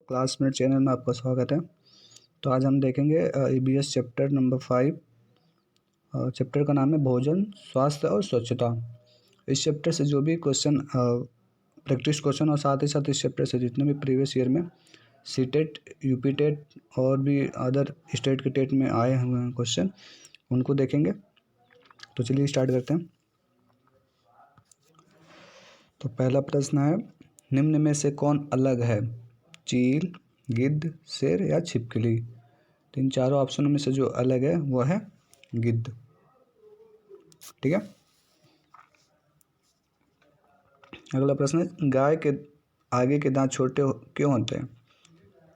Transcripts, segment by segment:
Classmate channel में आपका स्वागत है। तो आज हम देखेंगे ईबीएस चैप्टर नंबर 5। चैप्टर का नाम है भोजन, स्वास्थ्य और स्वच्छता। इस चैप्टर से जो भी क्वेश्चन प्रैक्टिस क्वेश्चन और साथ ही साथ इस चैप्टर से जितने भी प्रीवियस ईयर में सीटेट, यूपी टेट और भी अदर स्टेट के टेट में आए हुए हैं क्वेश्चन, उनको देखेंगे। तो चलिए स्टार्ट करते हैं। तो पहला प्रश्न है, निम्न में से कौन अलग है? चील, गिद्ध, शेर या छिपकली? तो इन चारों ऑप्शनों में से जो अलग है वो है गिद्ध। ठीक है। अगला प्रश्न है, गाय के आगे के दांत छोटे क्यों होते हैं?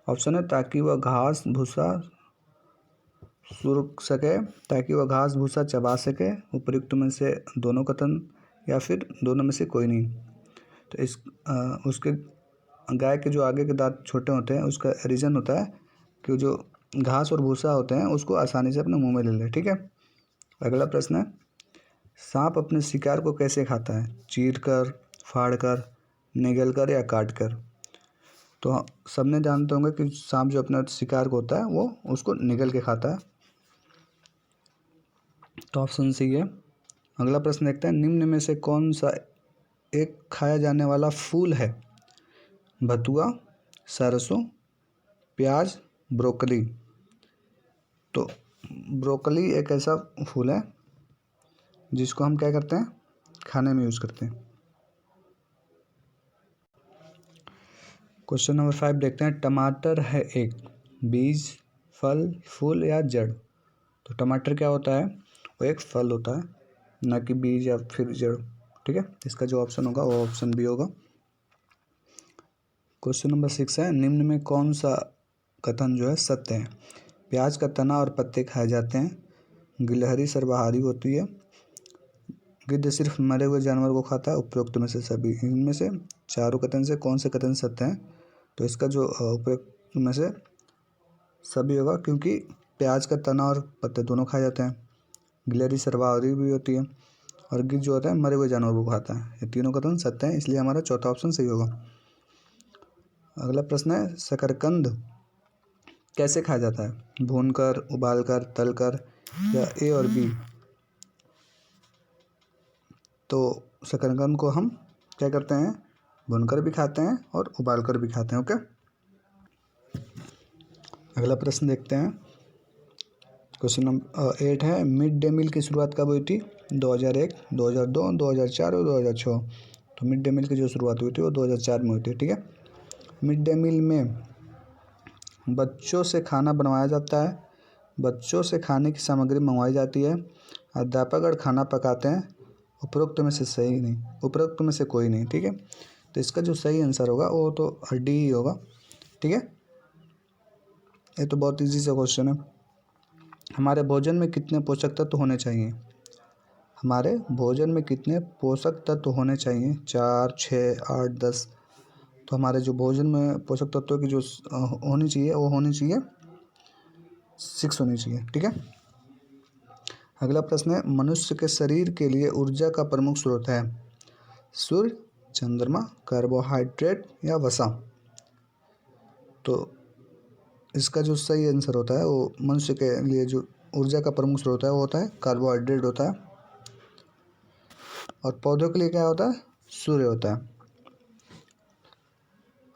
ऑप्शन है ताकि वह घास भूसा सुरख सके, ताकि वह घास भूसा चबा सके, उपयुक्त में से दोनों कथन, या फिर दोनों में से कोई नहीं। तो उसके गाय के जो आगे के दांत छोटे होते हैं उसका रीज़न होता है कि जो घास और भूसा होते हैं उसको आसानी से अपने मुंह में ले ले। ठीक है। अगला प्रश्न है, सांप अपने शिकार को कैसे खाता है? चीर कर, फाड़ कर, निगल कर या काट कर? तो सबने जानते होंगे कि सांप जो अपना शिकार को होता है वो उसको निगल के खाता है। तो ऑप्शन सी है। अगला प्रश्न देखते हैं, निम्न में से कौन सा एक खाया जाने वाला फूल है? बथुआ, सरसों, प्याज, ब्रोकली? तो ब्रोकली एक ऐसा फूल है जिसको हम क्या करते हैं, खाने में यूज़ करते हैं। क्वेश्चन नंबर 5 देखते हैं, टमाटर है एक बीज, फल, फूल या जड़? तो टमाटर क्या होता है? वो एक फल होता है, ना कि बीज या फिर जड़। ठीक है। इसका जो ऑप्शन होगा वो ऑप्शन बी होगा। क्वेश्चन नंबर 6 है, निम्न में कौन सा कथन जो है सत्य है? प्याज का तना और पत्ते खाए जाते हैं, गिलहरी सर्वाहारी होती है, गिद्ध सिर्फ मरे हुए जानवर को खाता है, उपरोक्त में से सभी। इनमें से चारों कथन से कौन से कथन सत्य हैं? तो इसका जो उपरोक्त में से सभी होगा, क्योंकि प्याज का तना और पत्ते दोनों खाए जाते हैं, गिलहरी सर्वाहारी भी होती है, और गिद्ध जो होता है मरे हुए जानवर को खाता है। ये तीनों कथन सत्य हैं, इसलिए हमारा चौथा ऑप्शन सही होगा। अगला प्रश्न है, शकरकंद कैसे खाया जाता है? भूनकर, उबालकर, तलकर या ए और बी? तो शकरकंद को हम क्या करते हैं, भूनकर भी खाते हैं और उबालकर भी खाते हैं। ओके। अगला प्रश्न देखते हैं। क्वेश्चन नंबर 8 है, मिड डे मील की शुरुआत कब हुई थी? 2001, 2002, 2004 और 2006? तो मिड डे मील की जो शुरुआत हुई थी वो 2004 में हुई थी। ठीक है। मिड डे मील में बच्चों से खाना बनवाया जाता है, बच्चों से खाने की सामग्री मंगवाई जाती है, अध्यापकगण खाना पकाते हैं, उपरोक्त में से सही नहीं, उपरोक्त में से कोई नहीं। ठीक है। तो इसका जो सही आंसर होगा वो तो डी ही होगा। ठीक है। ये तो बहुत इजी सा क्वेश्चन है। हमारे भोजन में कितने पोषक तत्व होने चाहिए? हमारे भोजन में कितने पोषक तत्व होने चाहिए? 4, 6, 8, 10? तो हमारे जो भोजन में पोषक तत्वों की जो होनी चाहिए वो होनी चाहिए 6 होनी चाहिए। ठीक है। अगला प्रश्न है, मनुष्य के शरीर के लिए ऊर्जा का प्रमुख स्रोत है? सूर्य, चंद्रमा, कार्बोहाइड्रेट या वसा? तो इसका जो सही आंसर होता है वो मनुष्य के लिए जो ऊर्जा का प्रमुख स्रोत है वो होता है कार्बोहाइड्रेट होता है, और पौधों के लिए क्या होता है? सूर्य होता है।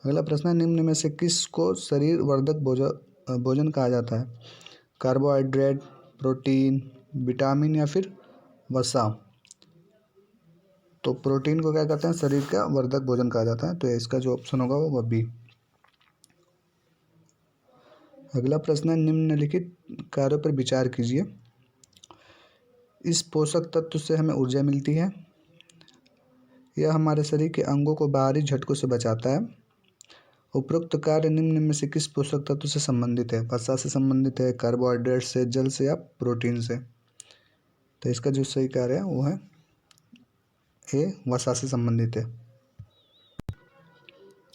अगला प्रश्न है, निम्न में से किस को शरीर वर्धक भोजन कहा जाता है? कार्बोहाइड्रेट, प्रोटीन, विटामिन या फिर वसा? तो प्रोटीन को क्या कहते हैं? शरीर का वर्धक भोजन कहा जाता है। तो इसका जो ऑप्शन होगा वो बी। अगला प्रश्न है, निम्नलिखित कार्यों पर विचार कीजिए। इस पोषक तत्व से हमें ऊर्जा मिलती है, यह हमारे शरीर के अंगों को बाहरी झटकों से बचाता है, उपरोक्त कार्य निम्न में से किस पोषक तत्व से संबंधित है? वसा से संबंधित है, कार्बोहाइड्रेट से, जल से या प्रोटीन से? तो इसका जो सही कार्य है वो है ए, वसा से संबंधित है।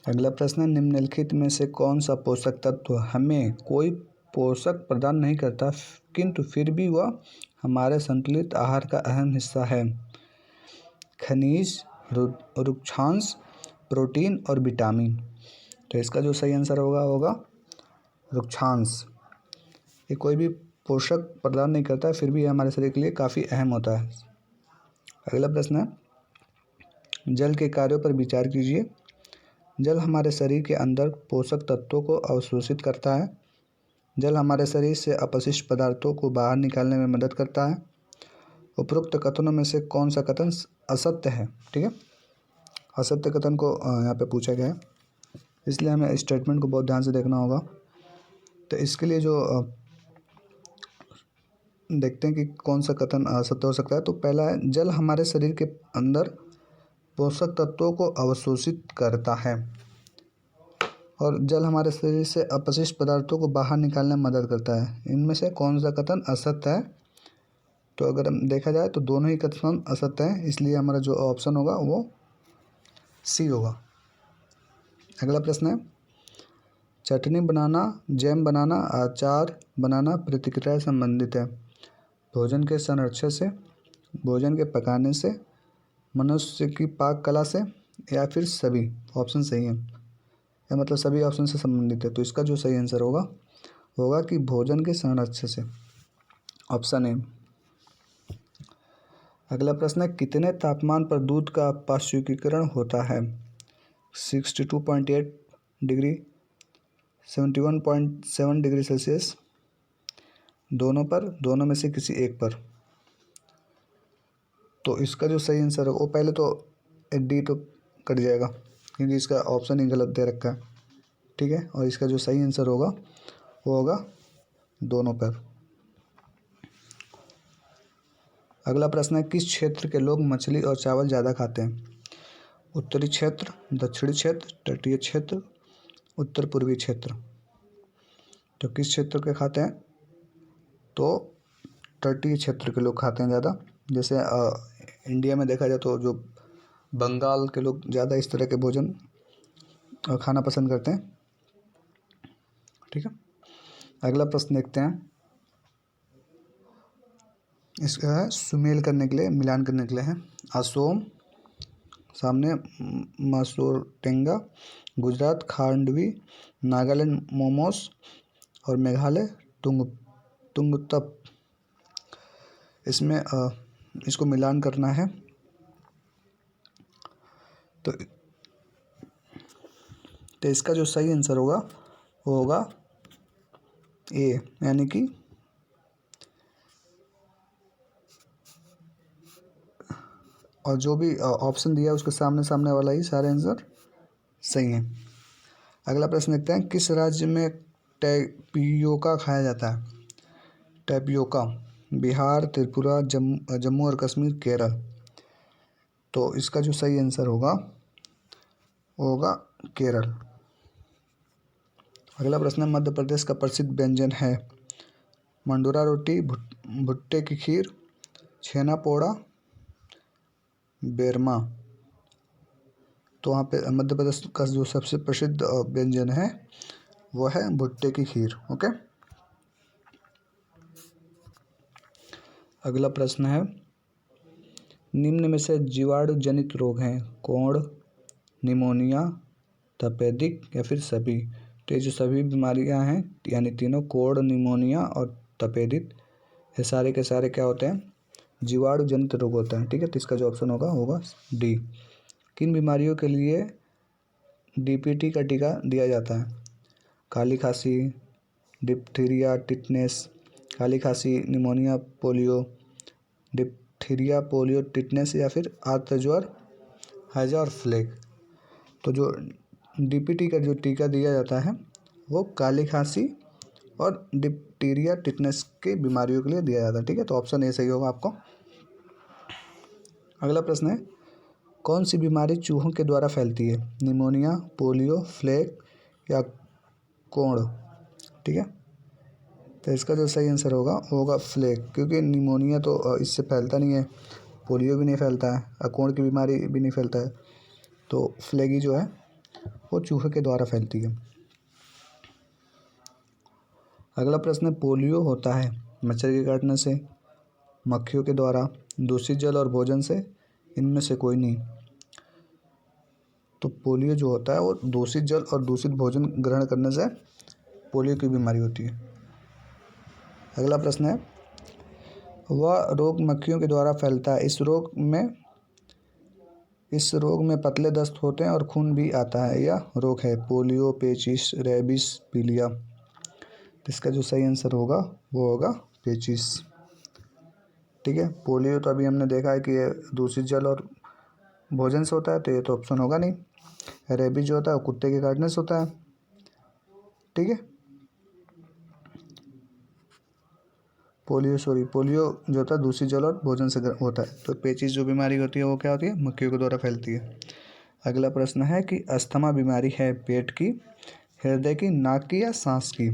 अगला प्रश्न है, निम्नलिखित में से कौन सा पोषक तत्व हमें कोई पोषक प्रदान नहीं करता किंतु फिर भी वह हमारे संतुलित आहार का अहम हिस्सा है? खनिज, रुक्षांश, प्रोटीन और विटामिन? तो इसका जो सही आंसर होगा रुक्षांश। ये कोई भी पोषक प्रदान नहीं करता है, फिर भी ये हमारे शरीर के लिए काफ़ी अहम होता है। अगला प्रश्न है, जल के कार्यों पर विचार कीजिए। जल हमारे शरीर के अंदर पोषक तत्वों को अवशोषित करता है। जल हमारे शरीर से अपशिष्ट पदार्थों को बाहर निकालने में मदद करता है। उपरोक्त कथनों में से कौन सा कथन असत्य है? ठीक है, असत्य कथन को यहाँ पे पूछा गया है, इसलिए हमें स्टेटमेंट को बहुत ध्यान से देखना होगा। तो इसके लिए जो देखते हैं कि कौन सा कथन असत्य हो सकता है। तो पहला है, जल हमारे शरीर के अंदर पोषक तत्वों को अवशोषित करता है और जल हमारे शरीर से अपशिष्ट पदार्थों को बाहर निकालने में मदद करता है। इनमें से कौन सा कथन असत्य है? तो अगर हम देखा जाए तो दोनों ही कथन असत्य हैं, इसलिए हमारा जो ऑप्शन होगा वो सी होगा। अगला प्रश्न है, चटनी बनाना, जैम बनाना, अचार बनाना प्रतिक्रिया से संबंधित है। भोजन के संरक्षण से, भोजन के पकाने से, मनुष्य की पाक कला से, या फिर सभी? ऑप्शन सही है, या मतलब सभी ऑप्शन से संबंधित है। तो इसका जो सही आंसर होगा कि भोजन के संरक्षण से, ऑप्शन ए। अगला प्रश्न है, कितने तापमान पर दूध का पाश्चुरीकरण होता है? 62.8 डिग्री, 71.7 डिग्री सेल्सियस, दोनों पर, दोनों में से किसी एक पर? तो इसका जो सही आंसर है वो पहले तो डी तो कट जाएगा क्योंकि इसका ऑप्शन ही गलत दे रखा है। ठीक है, और इसका जो सही आंसर होगा वो होगा दोनों पर। अगला प्रश्न है, किस क्षेत्र के लोग मछली और चावल ज़्यादा खाते हैं? उत्तरी क्षेत्र, दक्षिणी क्षेत्र, तटीय क्षेत्र, उत्तर पूर्वी क्षेत्र? तो किस क्षेत्र के खाते हैं? तो तटीय क्षेत्र के लोग खाते हैं ज़्यादा। जैसे इंडिया में देखा जाए तो जो बंगाल के लोग ज़्यादा इस तरह के भोजन खाना पसंद करते हैं। ठीक है, अगला प्रश्न देखते हैं। इसका है सुमेल करने के लिए, मिलान करने के लिए है। असोम, सामने मासोटेंगा, गुजरात खांडवी, नागालैंड मोमोस और मेघालय तुंगतप। इसमें इसको मिलान करना है। तो इसका जो सही आंसर होगा वो होगा ए, यानी कि और जो भी ऑप्शन दिया उसके सामने वाला ही सारे आंसर सही हैं। अगला प्रश्न देखते हैं, किस राज्य में टैपियोका खाया जाता है? टैपियोका, बिहार, त्रिपुरा, जम्मू और कश्मीर, केरल? तो इसका जो सही आंसर होगा वो होगा केरल। अगला प्रश्न है, मध्य प्रदेश का प्रसिद्ध व्यंजन है? मंडूरा रोटी, भुट्टे की खीर, छेना पोड़ा, बेरमा? तो वहाँ पे मध्य प्रदेश का जो सबसे प्रसिद्ध व्यंजन है वो है भुट्टे की खीर। ओके, अगला प्रश्न है, निम्न में से जीवाणु जनित रोग हैं? कोढ़, निमोनिया, तपेदिक या फिर सभी? तो ये जो सभी बीमारियां हैं यानी तीनों, कोढ़, निमोनिया और तपेदिक, ये सारे के सारे क्या होते हैं? जीवाणु जनित रोग होते हैं। ठीक है, तो इसका जो ऑप्शन होगा डी। किन बीमारियों के लिए डीपीटी का टीका दिया जाता है? काली खांसी, डिप्थीरिया, टिटनेस, काली खांसी, pneumonia, polio, diphtheria, polio, tetanus या फिर आर्तज्वर, हैजा और फ्लेग? तो जो डीपीटी का जो टीका दिया जाता है वो काली खांसी और डिप्थीरिया, टिटनेस की बीमारियों के लिए दिया जाता है। ठीक है, तो ऑप्शन ए सही होगा आपको। अगला प्रश्न है, कौन सी बीमारी चूहों के द्वारा फैलती है? निमोनिया, पोलियो, फ्लेग या कोढ़? ठीक है, तो इसका जो सही आंसर होगा फ्लेग, क्योंकि निमोनिया तो इससे फैलता नहीं है, पोलियो भी नहीं फैलता है, कोढ़ की बीमारी भी नहीं फैलता है। तो फ्लेगी जो है वो चूहे के द्वारा फैलती है। अगला प्रश्न, पोलियो होता है मच्छर के काटने से, मक्खियों के द्वारा, दूषित जल और भोजन से, इनमें से कोई नहीं? तो पोलियो जो होता है वो दूषित जल और दूषित भोजन ग्रहण करने से पोलियो की बीमारी होती है। अगला प्रश्न है, वह रोग मक्खियों के द्वारा फैलता है, इस रोग में पतले दस्त होते हैं और खून भी आता है। यह रोग है पोलियो, पेचिस, रेबिस, पीलिया। इसका जो सही आंसर होगा वो होगा पेचिस। ठीक है, पोलियो तो अभी हमने देखा है कि ये दूषित जल और भोजन से होता है, तो ये तो ऑप्शन होगा नहीं। रेबीज जो होता है वो कुत्ते के काटने से होता है। ठीक है, पोलियो जो होता है दूषित जल और भोजन से होता है। तो पेचिस जो बीमारी होती है वो क्या होती है, मक्खियों के द्वारा फैलती है। अगला प्रश्न है कि अस्थमा बीमारी है पेट की, हृदय की, नाक की या सांस की।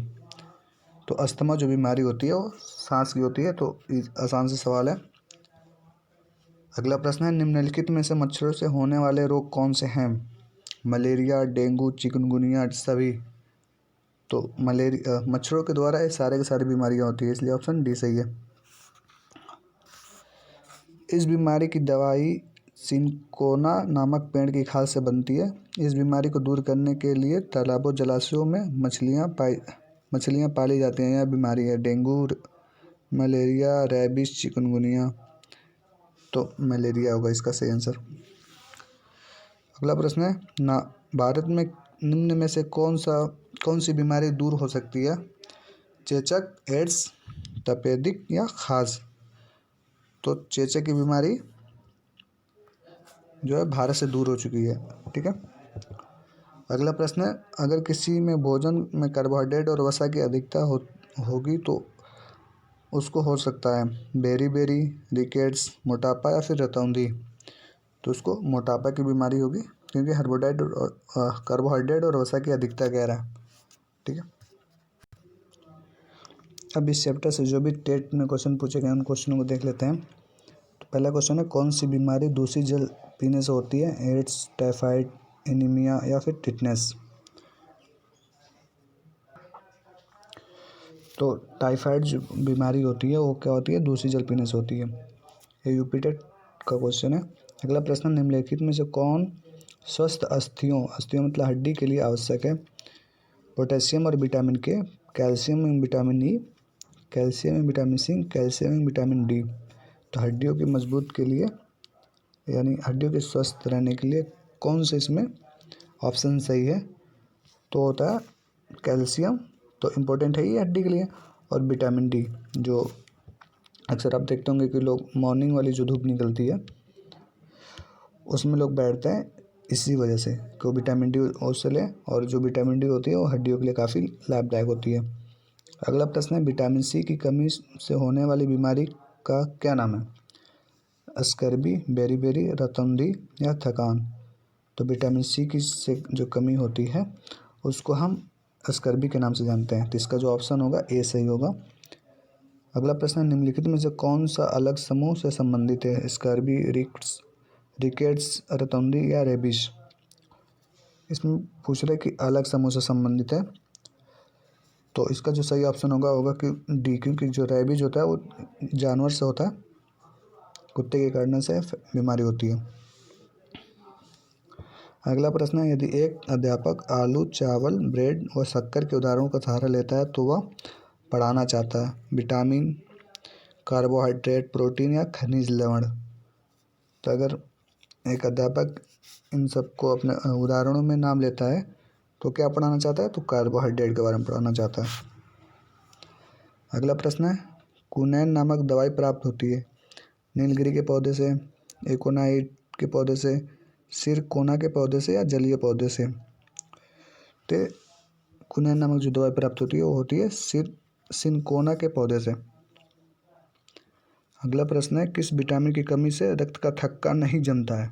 तो अस्थमा जो बीमारी होती है वो सांस की होती है, तो आसान से सवाल है। अगला प्रश्न है, निम्नलिखित में से मच्छरों से होने वाले रोग कौन से हैं। मलेरिया, डेंगू, चिकनगुनिया, सभी। तो मच्छरों के द्वारा ये सारे की सारी बीमारियां होती है, इसलिए ऑप्शन डी सही है। इस बीमारी की दवाई सिनकोना नामक पेड़ की खाल से बनती है। इस बीमारी को दूर करने के लिए तालाबों, जलाशयों में मछलियाँ पाली जाती हैं। यह बीमारी है डेंगू, मलेरिया, रेबिस, चिकनगुनिया। तो मलेरिया होगा इसका सही आंसर। अगला प्रश्न है, ना भारत में निम्न में से कौन सी बीमारी दूर हो सकती है। चेचक, एड्स, तपेदिक या खाज। तो चेचक की बीमारी जो है भारत से दूर हो चुकी है। ठीक है, अगला प्रश्न है, अगर किसी में भोजन में कार्बोहाइड्रेट और वसा की अधिकता होगी तो उसको हो सकता है बेरी, रिकेट्स, मोटापा या फिर रतौंधी। तो उसको मोटापा की बीमारी होगी, क्योंकि कार्बोहाइड्रेट और वसा की अधिकता कह रहा है। ठीक है, अब इस चैप्टर से जो भी टेट में क्वेश्चन पूछे गए उन क्वेश्चनों को देख लेते हैं। तो पहला क्वेश्चन है, कौन सी बीमारी दूषित जल पीने से होती है। एड्स, टाइफाइड, एनीमिया या फिर टिटनेस। तो टाइफाइड जो बीमारी होती है वो क्या होती है, दूषित जल पीने से होती है। ये यूपी टेट का क्वेश्चन है। अगला प्रश्न, निम्नलिखित में से कौन स्वस्थ अस्थियों मतलब हड्डी के लिए आवश्यक है। पोटेशियम और विटामिन के, कैल्शियम एवं विटामिन ई, कैल्शियम एवं विटामिन सी, कैल्शियम एवं विटामिन डी। तो हड्डियों की मजबूत के लिए यानी हड्डियों के स्वस्थ रहने के लिए कौन से इसमें ऑप्शन सही है। तो होता है कैल्शियम, तो इम्पोर्टेंट है ये हड्डी के लिए। और विटामिन डी, जो अक्सर आप देखते होंगे कि लोग मॉर्निंग वाली जो धूप निकलती है उसमें लोग बैठते हैं इसी वजह से कि विटामिन डी उससे लें, और जो विटामिन डी होती है वो हड्डियों के लिए काफ़ी लाभदायक होती है। अगला प्रश्न है, विटामिन सी की कमी से होने वाली बीमारी का क्या नाम है। स्कर्वी, बेरी, रतौंधी या थकान। तो विटामिन सी की से जो कमी होती है उसको हम स्कर्वी के नाम से जानते हैं। तो इसका जो ऑप्शन होगा ए सही होगा। अगला प्रश्न है, निम्नलिखित में से कौन सा अलग समूह से संबंधित है। स्कर्वी, रिकेट्स, रतौंधी या रेबिस। इसमें पूछ रहे कि अलग समूह से संबंधित है, तो इसका जो सही ऑप्शन होगा कि डी, क्योंकि जो रेबिस होता है वो जानवर से होता है, कुत्ते के काटने से बीमारी होती है। अगला प्रश्न है, यदि एक अध्यापक आलू, चावल, ब्रेड और शक्कर के उदाहरणों का सहारा लेता है तो वह पढ़ाना चाहता है विटामिन, कार्बोहाइड्रेट, प्रोटीन या खनिज लवण। तो अगर एक अध्यापक इन सबको अपने उदाहरणों में नाम लेता है तो क्या पढ़ाना चाहता है, तो कार्बोहाइड्रेट के बारे में पढ़ाना चाहता है। अगला प्रश्न है, कुनैन नामक दवाई प्राप्त होती है नीलगिरी के पौधे से, एकोनाइट के पौधे से, सिरकोना के पौधे से या जलीय पौधे से। तो कुनैन नामक जो दवाई प्राप्त होती है वो होती है सिनकोना के पौधे से। अगला प्रश्न है, किस विटामिन की कमी से रक्त का थक्का नहीं जमता है।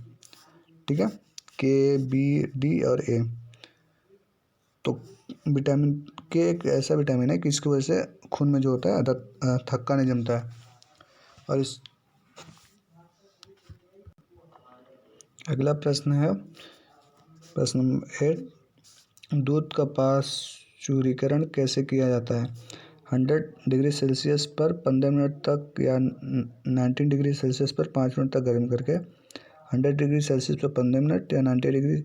ठीक है, के, बी, डी और ए। तो विटामिन के एक ऐसा विटामिन है कि इसकी वजह से खून में जो होता है थक्का नहीं जमता है। और इस अगला प्रश्न है, प्रश्न नंबर 8, दूध का पास्चुरीकरण कैसे किया जाता है। 100 डिग्री सेल्सियस पर 15 मिनट तक या 19 डिग्री सेल्सियस पर 5 मिनट तक गर्म करके, 100 डिग्री सेल्सियस पर 15 मिनट या 90 डिग्री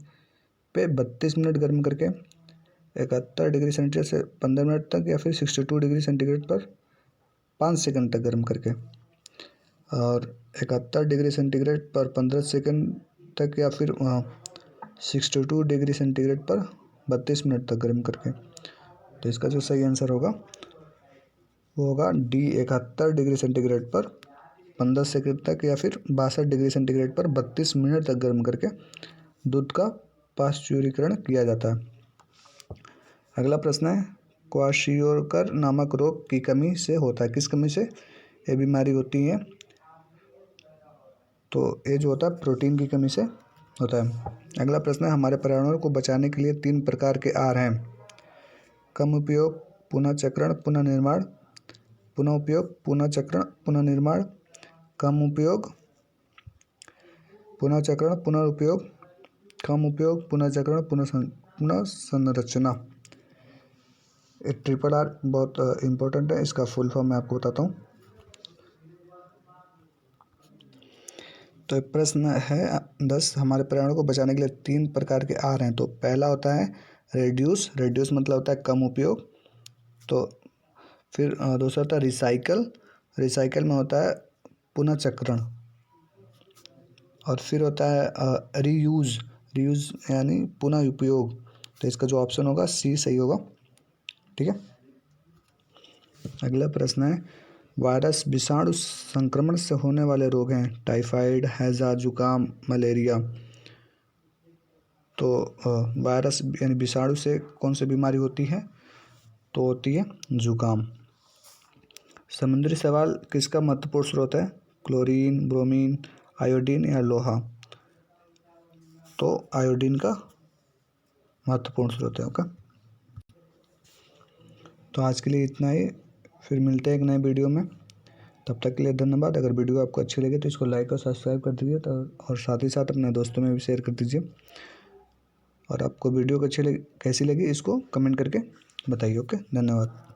पे 32 मिनट गर्म करके 71 डिग्री सेंटीग्रेड से 15 मिनट तक, या फिर 62 डिग्री सेंटीग्रेड पर 5 सेकंड तक गर्म करके, और 71 डिग्री सेंटीग्रेड पर 15 सेकंड तक, या फिर 62 डिग्री सेंटीग्रेड पर 32 मिनट तक गर्म करके। तो इसका जो सही आंसर होगा वो होगा डी, 71 डिग्री सेंटीग्रेड पर 15 सेकंड तक, या फिर 62 डिग्री सेंटीग्रेड पर 32 मिनट तक गर्म करके दूध का पाश्चुरीकरण किया जाता है। अगला प्रश्न है, क्वाशियोकर नामक रोग की कमी से होता है, किस कमी से ये बीमारी होती है? तो ये जो होता है प्रोटीन की कमी से होता है। अगला प्रश्न है, हमारे पर्यावरण को बचाने के लिए 3 प्रकार के आहार हैं। कम उपयोग, पुनः चक्रण, पुनः निर्माण। पुनः उपयोग, पुनः चक्रण, पुनः निर्माण। कम उपयोग, पुनः चक्रण, पुनः उपयोग। कम उपयोग, पुनः चक्रण, पुनः संरचना। ये ट्रिपल आर बहुत इम्पोर्टेंट है, इसका फुल फॉर्म मैं आपको बताता हूँ। तो प्रश्न है 10, हमारे पर्यावरण को बचाने के लिए 3 प्रकार के आहार हैं। तो पहला होता है रेड्यूस, रेड्यूस मतलब होता है कम उपयोग। तो फिर दूसरा होता है रिसाइकल, रिसाइकल में होता है पुनः चक्रण। और फिर होता है रीयूज, रीयूज यानी पुनः उपयोग। तो इसका जो ऑप्शन होगा सी सही होगा। ठीक है। अगला प्रश्न है, वायरस विषाणु संक्रमण से होने वाले रोग हैं, टाइफाइड, हैजा, जुकाम, मलेरिया। तो वायरस यानी विषाणु से कौन सी बीमारी होती है? तो होती है जुकाम। समुद्री शैवाल किसका महत्वपूर्ण स्रोत है? क्लोरीन, ब्रोमीन, आयोडीन या लोहा? तो आयोडीन का महत्वपूर्ण स्रोत है। ओके, तो आज के लिए इतना ही, फिर मिलते हैं एक नए वीडियो में। तब तक के लिए धन्यवाद। अगर वीडियो आपको अच्छी लगे तो इसको लाइक और सब्सक्राइब कर दीजिए, तो और साथ ही साथ अपने दोस्तों में भी शेयर कर दीजिए। और आपको वीडियो कैसी लगी इसको कमेंट करके बताइए। ओके, धन्यवाद।